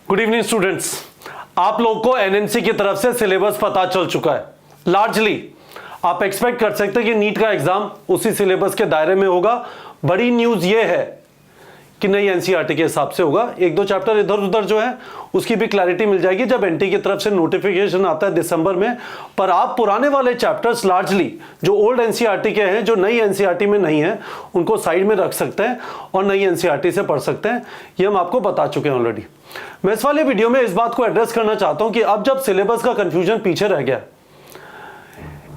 Good evening students. आप लोग को एनएमसी की तरफ से सिलेबस पता चल चुका है। लार्जली आप एक्सपेक्ट कर सकते हैं कि नीट का एग्जाम उसी सिलेबस के दायरे में होगा। बड़ी न्यूज़ ये है कि नई एनसीईआरटी के हिसाब से होगा। एक दो चैप्टर इधर उधर जो है उसकी भी क्लैरिटी मिल जाएगी जब एनटी की तरफ से नोटिफिकेशन आता है दिसंबर में। पर आप पुराने वाले चैप्टर्स लार्जली जो ओल्ड एनसीईआरटी के हैं, जो नई एनसीईआरटी में नहीं है, उनको साइड में रख सकते हैं और नई एनसीईआरटी से पढ़ सकते हैं। ये हम आपको बता चुके हैं ऑलरेडी। मैं इस वाले वीडियो में इस बात को एड्रेस करना चाहता हूं कि अब जब सिलेबस का कंफ्यूजन पीछे रह गया,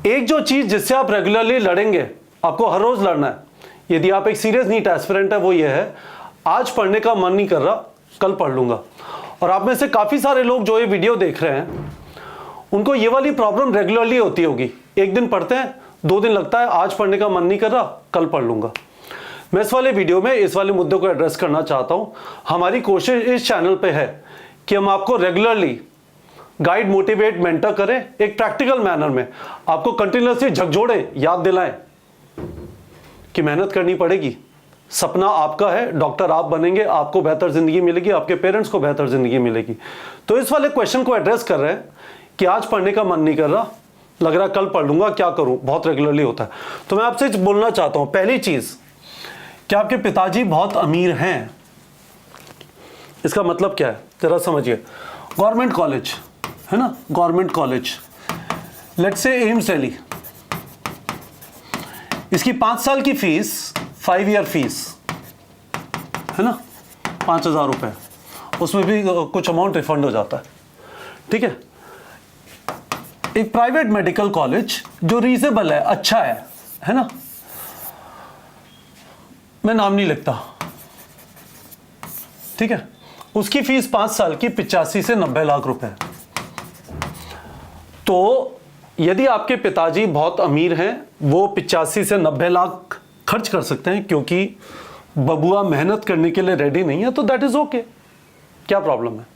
एक जो चीज जिससे आप रेगुलरली लड़ेंगे, आपको हर रोज लड़ना है यदि आप एक सीरियस नीट एस्पिरेंट है, वो ये है आज पढ़ने का मन नहीं कर रहा, कल पढ़ लूंगा। और आप में से काफी सारे लोग जो ये वीडियो देख रहे हैं उनको ये वाली प्रॉब्लम रेगुलरली होती होगी। एक दिन पढ़ते हैं, 2 दिन लगता है आज पढ़ने का मन नहीं कर रहा, कल पढ़ लूंगा। मैं इस वाले वीडियो में इस वाले मुद्दे को एड्रेस करना चाहता हूं। हमारी कोशिश इस चैनल पे है कि हम आपको रेगुलरली गाइड, मोटिवेट, मेंटर करें, एक प्रैक्टिकल मैनर में आपको कंटिन्यूअसली झकझोड़े याद दिलाएं कि मेहनत करनी पड़ेगी। सपना आपका है, डॉक्टर आप बनेंगे, आपको बेहतर जिंदगी मिलेगी, आपके पेरेंट्स को बेहतर जिंदगी मिलेगी। तो इस वाले क्वेश्चन को एड्रेस कर रहे हैं कि आज पढ़ने का मन नहीं कर रहा, लग रहा कल पढ़ लूंगा, क्या करूं, बहुत रेगुलरली होता है। तो मैं आपसे बोलना चाहता हूं, पहली चीज, क्या आपके पिताजी बहुत अमीर हैं? इसका मतलब क्या है जरा समझिए। गवर्नमेंट कॉलेज है ना, government college, let's say AIIMS Delhi, इसकी 5 साल की फीस, 5 ईयर फीस है ना, 5,000 रुपए, उसमें भी कुछ अमाउंट रिफंड हो जाता है, ठीक है। एक प्राइवेट मेडिकल कॉलेज जो रीजनेबल है, अच्छा है ना, मैं नाम नहीं लिखता, ठीक है, उसकी फीस 5 साल की 85 से 90 लाख रुपए है। तो यदि आपके पिताजी बहुत अमीर हैं, वो 85 से 90 लाख खर्च कर सकते हैं क्योंकि बबुआ मेहनत करने के लिए रेडी नहीं है, तो दैट इज ओके, क्या प्रॉब्लम है।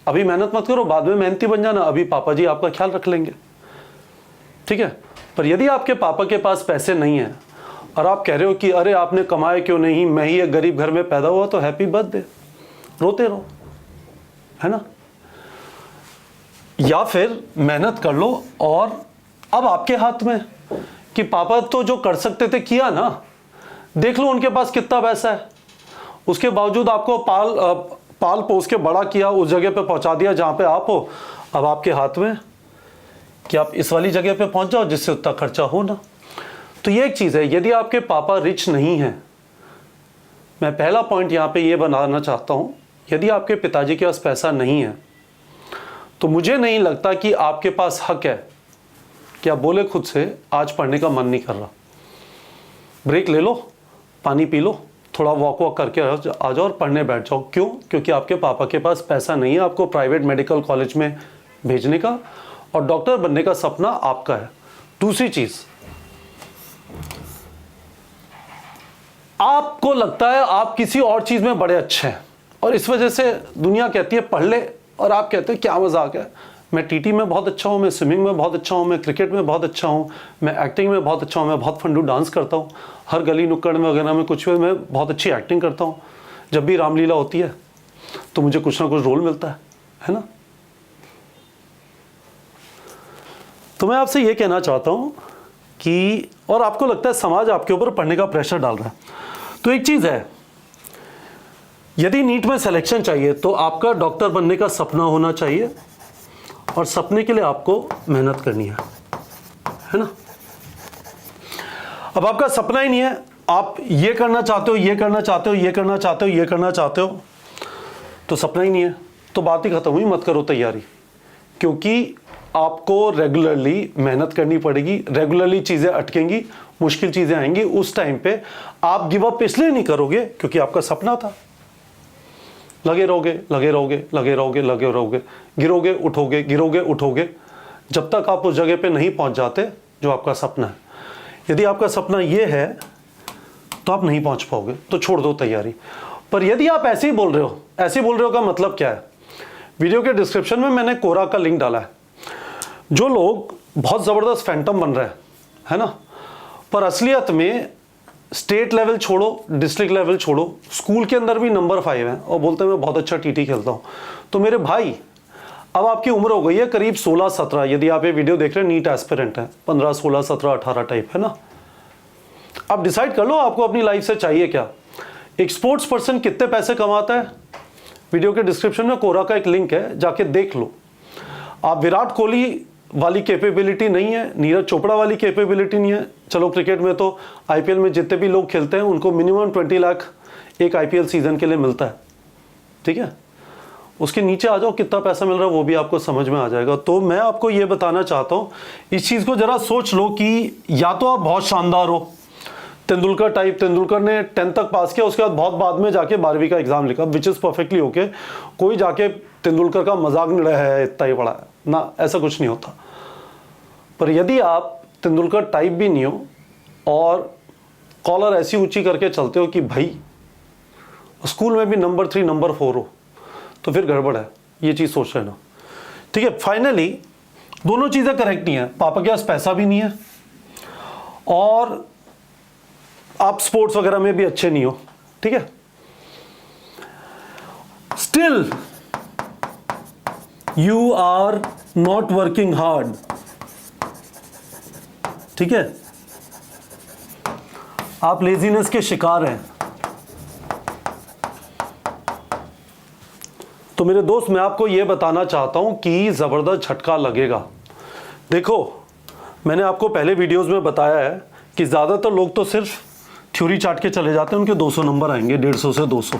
अभी मेहनत मत करो, बाद में मेहनती बन जाना, अभी पापा जी आपका ख्याल रख लेंगे, ठीक है। पर यदि आपके पापा के पास पैसे नहीं है और आप कह रहे हो कि अरे आपने कमाए क्यों नहीं, मैं ही एक गरीब घर में पैदा हुआ, तो हैप्पी बर्थडे, रोते रहो, है ना। या फिर मेहनत कर लो और अब आपके हाथ में कि पापा तो जो कर सकते थे किया ना, देख लो उनके पास कितना पैसा है, उसके बावजूद आपको पाल पोस के बड़ा किया, उस जगह पे पहुंचा दिया जहां पे आप हो। अब आपके हाथ में कि आप इस वाली जगह पे पहुंच जाओ जिससे उतना खर्चा हो ना। तो ये एक चीज है, यदि आपके पापा रिच नहीं हैं, मैं पहला पॉइंट यहां पे ये बनाना चाहता हूं, यदि आपके पिताजी के पास पैसा नहीं है तो मुझे नहीं लगता कि आपके पास हक है कि आप बोले खुद से आज पढ़ने का मन नहीं कर रहा, ब्रेक ले लो, पानी पी लो, थोड़ा वॉक करके आ जाओ और पढ़ने बैठ जाओ। क्यों? क्योंकि आपके पापा के पास पैसा नहीं है आपको प्राइवेट मेडिकल कॉलेज में भेजने का, और डॉक्टर बनने का सपना आपका है। दूसरी चीज, आपको लगता है आप किसी और चीज में बड़े अच्छे हैं और इस वजह से दुनिया कहती है पढ़ ले, और आप कहते हैं क्या मजाक है, मैं टीटी में बहुत अच्छा हूं, मैं स्विमिंग में बहुत अच्छा हूं, मैं क्रिकेट में बहुत अच्छा हूं, मैं एक्टिंग में बहुत अच्छा हूं, मैं बहुत फंडू डांस करता हूं, हर गली नुक्कड़ में वगैरह में कुछ भी मैं बहुत अच्छी एक्टिंग करता हूं, जब भी रामलीला होती है तो मुझे कुछ ना कुछ रोल मिलता है ना। तो मैं आपसे ये कहना चाहता हूं कि, और आपको लगता है समाज आपके ऊपर पढ़ने का प्रेशर डाल रहा है, तो एक चीज है, यदि नीट में सिलेक्शन चाहिए तो आपका डॉक्टर बनने का सपना होना चाहिए और सपने के लिए आपको मेहनत करनी है ना। अब आपका सपना ही नहीं है, आप ये करना चाहते हो, ये करना चाहते हो, ये करना चाहते हो, ये करना चाहते हो, तो सपना ही नहीं है, तो बात ही खत्म हुई, मत करो तैयारी। क्योंकि आपको रेगुलरली मेहनत करनी पड़ेगी, रेगुलरली चीजें अटकेंगी, मुश्किल चीजें आएंगी, उस टाइम पे आप गिव अप इसलिए नहीं करोगे क्योंकि आपका सपना था। लगे रहोगे, लगे रहोगे, लगे रहोगे, लगे रहोगे, गिरोगे उठोगे, गिरोगे उठोगे, जब तक आप उस जगह पे नहीं पहुंच जाते जो आपका सपना है। यदि आपका सपना ये है तो आप नहीं पहुंच पाओगे, तो छोड़ दो तैयारी। पर यदि आप ऐसे ही बोल रहे हो, ऐसे ही बोल रहे हो का मतलब क्या है, वीडियो के डिस्क्रिप्शन में मैंने कोरा का लिंक डाला है। जो लोग बहुत जबरदस्त फैंटम बन रहे हैं, है ना, पर असलियत में स्टेट लेवल छोड़ो, डिस्ट्रिक्ट लेवल छोड़ो, स्कूल के अंदर भी नंबर 5 हैं और बोलते हैं मैं बहुत अच्छा टीटी खेलता हूँ। तो मेरे भाई, अब आपकी उम्र हो गई है करीब 16-17, यदि आप ये वीडियो देख रहे हैं, नीट एस्पिरेंट है, 15, 16, 17, 18 टाइप है ना। अब डिसाइड कर लो आपको अपनी लाइफ से चाहिए क्या। एक स्पोर्ट्स पर्सन कितने पैसे कमाता है, वीडियो के डिस्क्रिप्शन में कोरा का एक लिंक है, जाके देख लो। आप विराट कोहली वाली कैपेबिलिटी नहीं है, नीरज चोपड़ा वाली कैपेबिलिटी नहीं है। चलो क्रिकेट में तो आईपीएल में जितने भी लोग खेलते हैं उनको मिनिमम 20 लाख एक आईपीएल सीजन के लिए मिलता है, ठीक है। उसके नीचे आ जाओ, कितना पैसा मिल रहा है वो भी आपको समझ में आ जाएगा। तो मैं आपको ये बताना चाहता हूँ, इस चीज़ को जरा सोच लो कि या तो आप बहुत शानदार हो, तेंदुलकर टाइप। तेंदुलकर ने 10th तक पास किया, उसके बाद बहुत बाद में जाके 12वीं का एग्जाम लिखा, विच इज़ परफेक्टली ओके। कोई जाके तेंदुलकर का मजाक नहीं रहा है इतना ही बड़ा है ना, ऐसा कुछ नहीं होता। पर यदि आप तेंदुलकर टाइप भी नहीं हो और कॉलर ऐसी ऊंची करके चलते हो कि भाई स्कूल में भी नंबर 3 नंबर 4 हो, तो फिर गड़बड़ है। ये चीज़ सोच लेना, ठीक है। फाइनली दोनों चीज़ें करेक्ट नहीं है, पापा के पास पैसा भी नहीं है और आप स्पोर्ट्स वगैरह में भी अच्छे नहीं हो, ठीक है। Still you are not working hard, ठीक है। आप लेजीनेस के शिकार हैं। तो मेरे दोस्त, मैं आपको यह बताना चाहता हूं कि जबरदस्त झटका लगेगा। देखो, मैंने आपको पहले वीडियोस में बताया है कि ज्यादातर लोग तो सिर्फ थ्योरी चार्ट के चले जाते हैं, उनके 200 नंबर आएंगे, 150 से 200,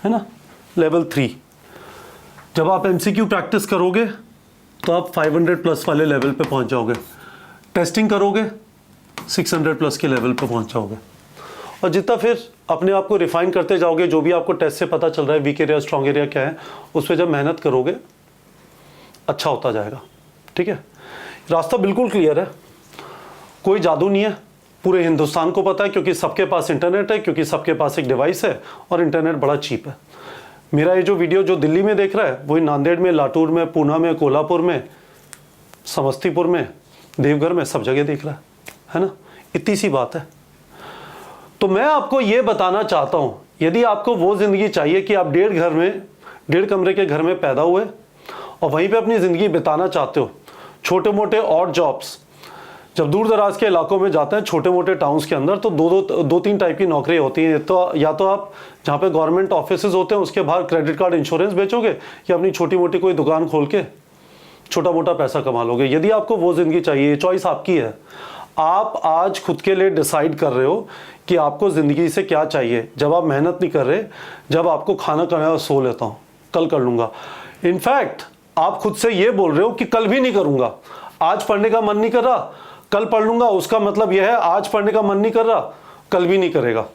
है ना, लेवल 3। जब आप एमसीक्यू प्रैक्टिस करोगे तो आप 500 प्लस वाले लेवल पे पहुंच जाओगे, टेस्टिंग करोगे 600 प्लस के लेवल पे पहुंच जाओगे। और जितना फिर अपने आप को रिफाइन करते जाओगे, जो भी आपको टेस्ट से पता चल रहा है वीक एरिया स्ट्रॉन्ग एरिया क्या है, उस पर जब मेहनत करोगे अच्छा होता जाएगा, ठीक है। रास्ता बिल्कुल क्लियर है, कोई जादू नहीं है, पूरे हिंदुस्तान को पता है, क्योंकि सबके पास इंटरनेट है, क्योंकि सबके पास एक डिवाइस है और इंटरनेट बड़ा चीप है। मेरा ये जो वीडियो जो दिल्ली में देख रहा है, वही नांदेड़ में, लातूर में, पूना में, कोल्हापुर में, समस्तीपुर में, देवघर में, सब जगह देख रहा है ना। इतनी सी बात है। तो मैं आपको ये बताना चाहता हूं, यदि आपको वो जिंदगी चाहिए कि आप 1.5 कमरे के घर में पैदा हुए और वहीं पे अपनी जिंदगी बिताना चाहते हो, छोटे मोटे ऑड जॉब्स, जब दूर दराज के इलाकों में जाते हैं, छोटे मोटे टाउन्स के अंदर, तो दो तीन टाइप की नौकरियां होती हैं। तो या तो आप जहाँ पे गवर्नमेंट ऑफिसेज होते हैं उसके बाहर क्रेडिट कार्ड इंश्योरेंस बेचोगे, या अपनी छोटी मोटी कोई दुकान खोल के छोटा मोटा पैसा कमा लोगे। यदि आपको वो जिंदगी चाहिए, चॉइस आपकी है। आप आज खुद के लिए डिसाइड कर रहे हो कि आपको जिंदगी से क्या चाहिए। जब आप मेहनत नहीं कर रहे, जब आपको खाना खाना सो लेता हूँ, कल कर लूंगा, इनफैक्ट आप खुद से ये बोल रहे हो कि कल भी नहीं करूंगा, आज पढ़ने का मन नहीं कर रहा, कल पढ़ लूंगा, उसका मतलब यह है आज पढ़ने का मन नहीं कर रहा, कल भी नहीं करेगा।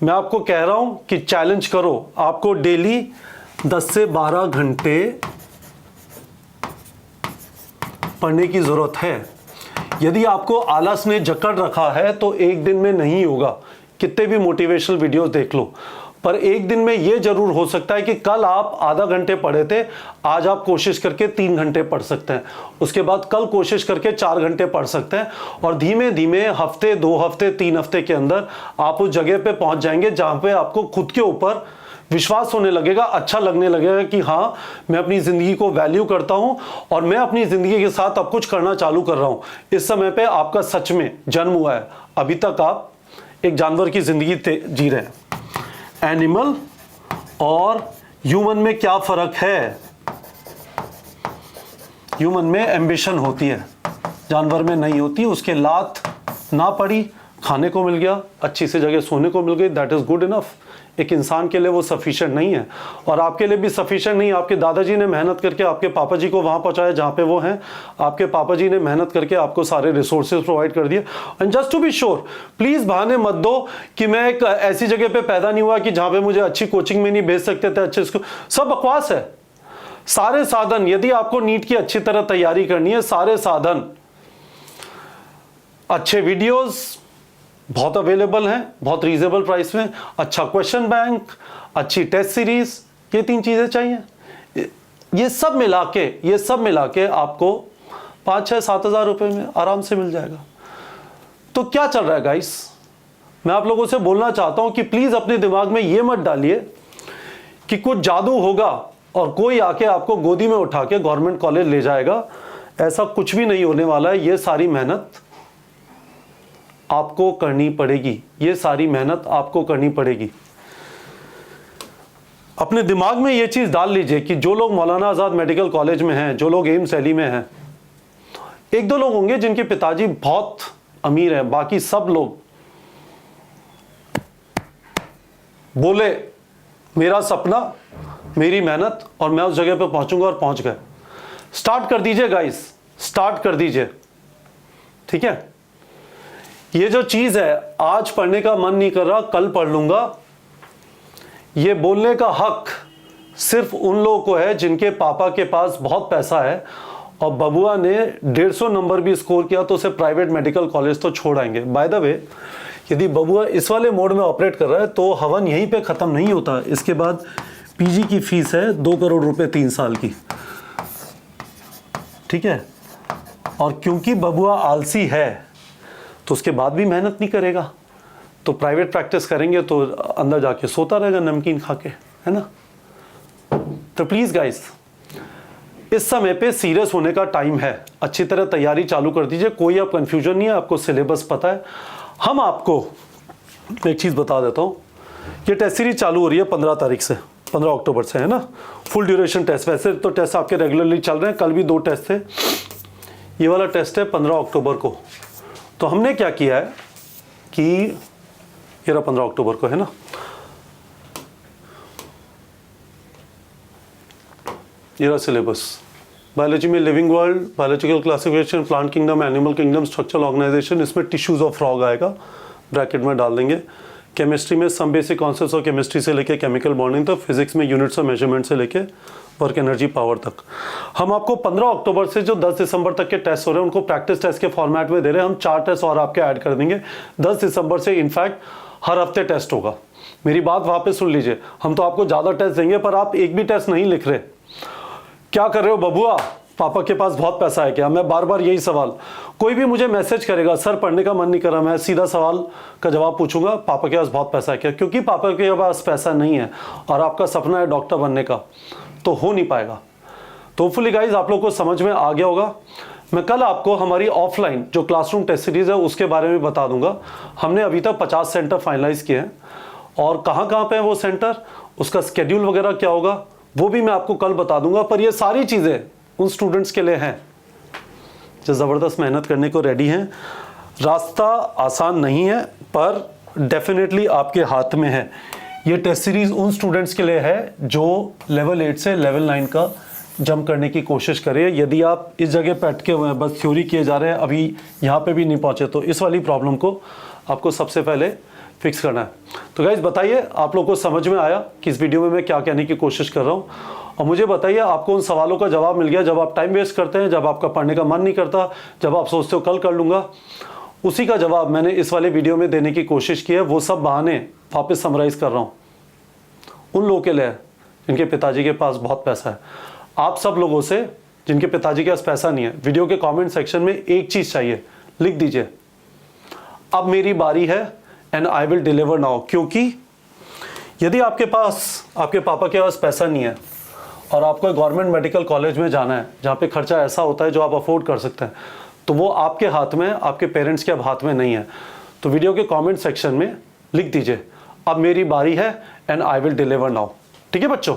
मैं आपको कह रहा हूं कि चैलेंज करो, आपको डेली 10 से 12 घंटे पढ़ने की जरूरत है। यदि आपको आलस ने जकड़ रखा है तो एक दिन में नहीं होगा, कितने भी मोटिवेशनल वीडियोस देख लो, पर एक दिन में यह जरूर हो सकता है कि कल आप आधा घंटे पढ़े थे, आज आप कोशिश करके 3 घंटे पढ़ सकते हैं, उसके बाद कल कोशिश करके 4 घंटे पढ़ सकते हैं, और धीमे धीमे हफ्ते, 2 हफ्ते, 3 हफ्ते के अंदर आप उस जगह पे पहुंच जाएंगे जहां पे आपको खुद के ऊपर विश्वास होने लगेगा, अच्छा लगने लगेगा कि हाँ, मैं अपनी जिंदगी को वैल्यू करता हूं और मैं अपनी जिंदगी के साथ अब कुछ करना चालू कर रहा हूं। इस समय पे आपका सच में जन्म हुआ है, अभी तक आप एक जानवर की जिंदगी जी रहे हैं। एनिमल और ह्यूमन में क्या फर्क है? ह्यूमन में एम्बिशन होती है, जानवर में नहीं होती। उसके लात ना पड़ी, खाने को मिल गया, अच्छी सी जगह सोने को मिल गई, दैट इज गुड इनफ। एक इंसान के लिए वो सफिशिएंट नहीं है, और आपके लिए भी सफिशिएंट नहीं। आपके दादाजी ने मेहनत करके आपके पापा जी को वहां पहुंचाया जहां पे वो हैं, आपके पापा जी ने मेहनत करके आपको सारे रिसोर्सेज प्रोवाइड कर दिए। And just to be sure, please बहाने मत दो कि मैं एक ऐसी जगह पे पैदा नहीं हुआ कि जहां पे मुझे अच्छी कोचिंग में नहीं भेज सकते थे, अच्छे स्कूल, सब बकवास है। सारे साधन, यदि आपको नीट की अच्छी तरह तैयारी करनी है, सारे साधन, अच्छे वीडियोस बहुत अवेलेबल हैं, बहुत रीजनेबल प्राइस में, अच्छा क्वेश्चन बैंक, अच्छी टेस्ट सीरीज, ये 3 चीजें चाहिए। ये सब मिला के आपको 5-6-7 हज़ार रुपए में आराम से मिल जाएगा। तो क्या चल रहा है गाइस? मैं आप लोगों से बोलना चाहता हूं कि प्लीज अपने दिमाग में यह मत डालिए कि कुछ जादू होगा और कोई आके आपको गोदी में उठा के गवर्नमेंट कॉलेज ले जाएगा। ऐसा कुछ भी नहीं होने वाला है। ये सारी मेहनत आपको करनी पड़ेगी, ये सारी मेहनत आपको करनी पड़ेगी। अपने दिमाग में ये चीज डाल लीजिए कि जो लोग मौलाना आजाद मेडिकल कॉलेज में हैं, जो लोग एम्स दिल्ली में हैं, एक दो लोग होंगे जिनके पिताजी बहुत अमीर हैं, बाकी सब लोग बोले मेरा सपना, मेरी मेहनत और मैं उस जगह पे पहुंचूंगा, और पहुंच गए। स्टार्ट कर दीजिए गाइस, स्टार्ट कर दीजिए, ठीक है। ये जो चीज है, आज पढ़ने का मन नहीं कर रहा, कल पढ़ लूंगा, ये बोलने का हक सिर्फ उन लोगों को है जिनके पापा के पास बहुत पैसा है और बबुआ ने 150 नंबर भी स्कोर किया तो उसे प्राइवेट मेडिकल कॉलेज तो छोड़ आएंगे। बाय द वे, यदि बबुआ इस वाले मोड में ऑपरेट कर रहा है तो हवन यहीं पे खत्म नहीं होता। इसके बाद पीजी की फीस है 2 करोड़ रुपए 3 साल की, ठीक है। और क्योंकि बबुआ आलसी है तो उसके बाद भी मेहनत नहीं करेगा, तो प्राइवेट प्रैक्टिस करेंगे तो अंदर जाके सोता रहेगा नमकीन खा के, है ना। तो प्लीज गाइस, इस समय पे सीरियस होने का टाइम है। अच्छी तरह तैयारी चालू कर दीजिए, कोई अब कंफ्यूजन नहीं है, आपको सिलेबस पता है। हम आपको एक चीज बता देता हूं, ये टेस्ट सीरीज चालू हो रही है 15 तारीख से, 15 अक्टूबर से, है ना। फुल ड्यूरेशन टेस्ट, वैसे तो टेस्ट आपके रेगुलरली चल रहे हैं, कल भी 2 टेस्ट थे। ये वाला टेस्ट है 15 अक्टूबर को। तो हमने क्या किया है कि ये 15 अक्टूबर को, है ना। ये रहा सिलेबस। बायोलॉजी में living world, biological classification, plant kingdom, animal kingdom, structural organisation, इसमें टिश्यूज ऑफ फ्रॉग आएगा, ब्रैकेट में डाल देंगे। केमिस्ट्री में सम बेसिक कॉन्सेप्ट्स और केमिस्ट्री से लेके केमिकल बॉन्डिंग तक, फिजिक्स में यूनिट्स और मेजरमेंट से लेके वर्क एनर्जी पावर तक। हम आपको 15 अक्टूबर से जो 10 दिसंबर तक के टेस्ट हो रहे हैं उनको प्रैक्टिस टेस्ट के फॉर्मेट में दे रहे हैं। हम 4 टेस्ट और आपके ऐड कर देंगे। 10 दिसंबर से इनफैक्ट हर हफ्ते टेस्ट होगा। मेरी बात वहां पे सुन लीजिए, हम तो आपको ज्यादा टेस्ट देंगे पर आप एक भी टेस्ट नहीं लिख रहे। क्या कर रहे हो बबुआ, पापा के पास बहुत पैसा है क्या? मैं बार बार यही सवाल, कोई भी मुझे मैसेज करेगा सर पढ़ने का मन नहीं कर रहा, मैं सीधा सवाल का जवाब पूछूंगा, पापा के पास बहुत पैसा है क्या? क्योंकि पापा के पास पैसा नहीं है और आपका सपना है डॉक्टर बनने का, तो हो नहीं पाएगा। तो होपफुली गाइज आप लोग को समझ में आ गया होगा। मैं कल आपको हमारी ऑफलाइन जो क्लासरूम टेस्ट सीरीज है उसके बारे में बता दूंगा। हमने अभी तक 50 सेंटर फाइनलाइज किए हैं और कहाँ कहाँ पे है वो सेंटर, उसका स्केड्यूल वगैरह क्या होगा वो भी मैं आपको कल बता दूंगा। पर ये सारी चीज़ें उन स्टूडेंट्स के लिए हैं जो ज़बरदस्त मेहनत करने को रेडी हैं। रास्ता आसान नहीं है पर डेफिनेटली आपके हाथ में है। ये टेस्ट सीरीज उन स्टूडेंट्स के लिए है जो लेवल 8 से लेवल 9 का जंप करने की कोशिश करें। यदि आप इस जगह पे अटके हुए हैं, बस थ्योरी किए जा रहे हैं, अभी यहाँ पे भी नहीं पहुँचे, तो इस वाली प्रॉब्लम को आपको सबसे पहले फिक्स करना है। तो गाइज बताइए आप लोग को समझ में आया कि इस वीडियो में मैं क्या कहने की कोशिश कर रहा हूँ, और मुझे बताइए आपको उन सवालों का जवाब मिल गया जब आप टाइम वेस्ट करते हैं, जब आपका पढ़ने का मन नहीं करता, जब आप सोचते हो कल कर लूँगा। उसी का जवाब मैंने इस वाले वीडियो में देने की कोशिश की है। वो सब बहाने वापस समराइज़ कर रहा हूँ उन लोगों के लिए जिनके पिताजी के पास बहुत पैसा है। आप सब लोगों से जिनके पिताजी के पास पैसा नहीं है, वीडियो के कमेंट सेक्शन में एक चीज़ चाहिए, लिख दीजिए अब मेरी बारी है and I will deliver now. क्योंकि यदि आपके पास आपके पापा के पास पैसा नहीं है और आपको गवर्नमेंट मेडिकल कॉलेज में जाना है जहाँ पे खर्चा ऐसा होता है जो आप अफोर्ड कर सकते हैं, तो वो आपके हाथ में, आपके पेरेंट्स के अब हाथ में नहीं है। तो वीडियो के कमेंट सेक्शन में लिख दीजिए अब मेरी बारी है and I will deliver now. ठीक है बच्चों।